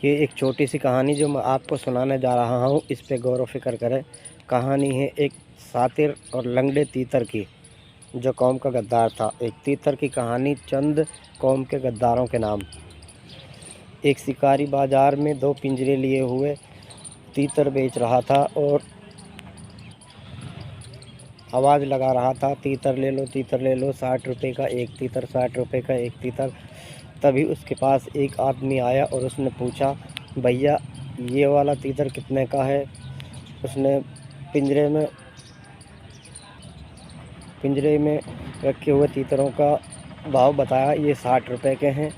ये एक छोटी सी कहानी जो मैं आपको सुनाने जा रहा हूँ, इस पे गौर व फिक्र करें। कहानी है एक सातिर और लंगड़े तीतर की, जो कौम का गद्दार था। एक तीतर की कहानी, चंद कौम के गद्दारों के नाम। एक शिकारी बाजार में 2 पिंजरे लिए हुए तीतर बेच रहा था और आवाज़ लगा रहा था, तीतर ले लो, तीतर ले लो, 60 रुपये का एक तीतर, 60 रुपये का एक तीतर। तभी उसके पास एक आदमी आया और उसने पूछा, भैया ये वाला तीतर कितने का है? उसने पिंजरे में रखे हुए तीतरों का भाव बताया, ये 60 रुपये के हैं।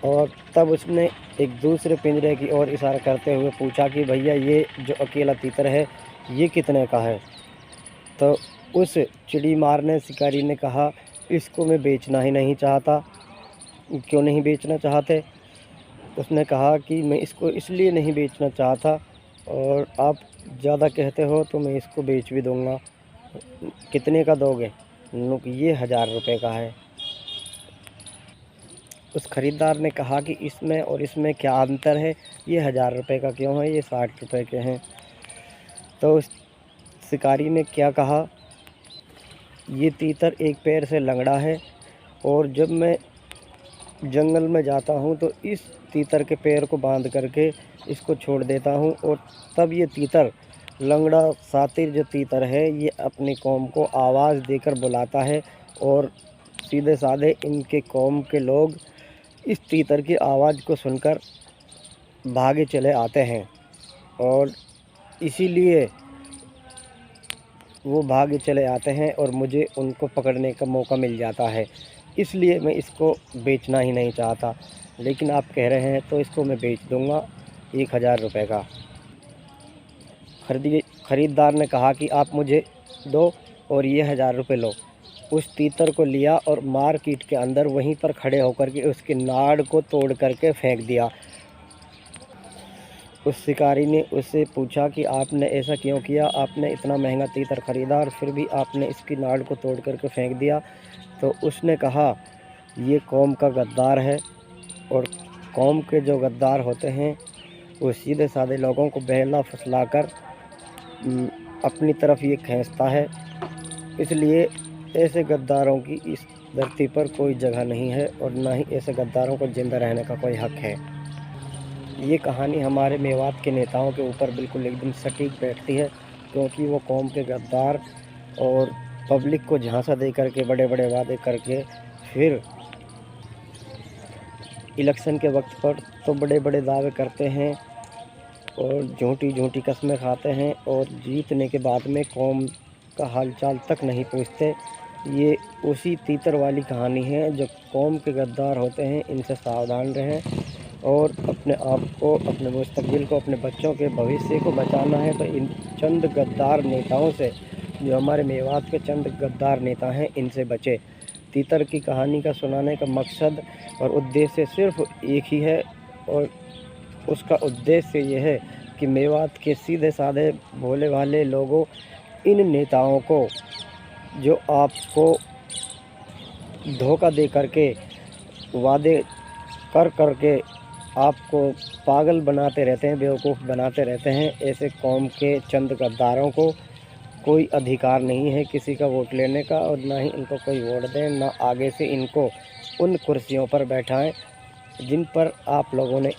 और तब उसने एक दूसरे पिंजरे की ओर इशारा करते हुए पूछा कि भैया ये जो अकेला तीतर है, ये कितने का है? तो उस चिड़ी मारने शिकारी ने कहा, इसको मैं बेचना ही नहीं चाहता। क्यों नहीं बेचना चाहते? उसने कहा कि मैं इसको इसलिए नहीं बेचना चाहता, और आप ज़्यादा कहते हो तो मैं इसको बेच भी दूंगा। कितने का दोगे? ये 1000 रुपये का है। उस खरीदार ने कहा कि इसमें और इसमें क्या अंतर है? ये 1000 रुपये का क्यों है? ये 60 रुपये के हैं। तो उस शिकारी ने क्या कहा, ये तीतर एक पैर से लंगड़ा है, और जब मैं जंगल में जाता हूँ तो इस तीतर के पैर को बांध करके इसको छोड़ देता हूँ, और तब ये तीतर, लंगड़ा सातिर जो तीतर है, ये अपनी कौम को आवाज़ देकर बुलाता है, और सीधे साधे इनके कौम के लोग इस तीतर की आवाज़ को सुनकर भागे चले आते हैं, और इसीलिए वो भागे चले आते हैं और मुझे उनको पकड़ने का मौका मिल जाता है। इसलिए मैं इसको बेचना ही नहीं चाहता, लेकिन आप कह रहे हैं तो इसको मैं बेच दूंगा 1000 रुपये का। खरीदार ने कहा कि आप मुझे दो और ये 1000 रुपये लो। उस तीतर को लिया और मार्केट के अंदर वहीं पर खड़े होकर के उसके नाड़ को तोड़ करके फेंक दिया। उस शिकारी ने उससे पूछा कि आपने ऐसा क्यों किया? आपने इतना महंगा तीतर खरीदा और फिर भी आपने इसकी नाड़ को तोड़ करके फेंक दिया। तो उसने कहा, ये कौम का गद्दार है, और कौम के जो गद्दार होते हैं वो सीधे साधे लोगों को बहला फुसलाकर अपनी तरफ ये खींचता है। इसलिए ऐसे गद्दारों की इस धरती पर कोई जगह नहीं है, और ना ही ऐसे गद्दारों को जिंदा रहने का कोई हक है। ये कहानी हमारे मेवात के नेताओं के ऊपर बिल्कुल एकदम सटीक बैठती है, क्योंकि वो कौम के गद्दार और पब्लिक को झांसा दे करके, बड़े बड़े वादे करके, फिर इलेक्शन के वक्त पर तो बड़े बड़े दावे करते हैं और झूठी झूठी कस्में खाते हैं, और जीतने के बाद में कौम का हालचाल तक नहीं पूछते। ये उसी तीतर वाली कहानी है। जो कौम के गद्दार होते हैं, इनसे सावधान रहें, और अपने आप को, अपने मुस्तकबिल को, अपने बच्चों के भविष्य को बचाना है तो इन चंद गद्दार नेताओं से, जो हमारे मेवात के चंद गद्दार नेता हैं, इनसे बचे। तीतर की कहानी का सुनाने का मकसद और उद्देश्य सिर्फ एक ही है, और उसका उद्देश्य यह है कि मेवात के सीधे साधे भोले भाले लोगों, इन नेताओं को, जो आपको धोखा दे करके, वादे कर करके आपको पागल बनाते रहते हैं, बेवकूफ़ बनाते रहते हैं, ऐसे कौम के चंद गद्दारों को कोई अधिकार नहीं है किसी का वोट लेने का, और ना ही इनको कोई वोट दें, ना आगे से इनको उन कुर्सियों पर बैठाएं जिन पर आप लोगों ने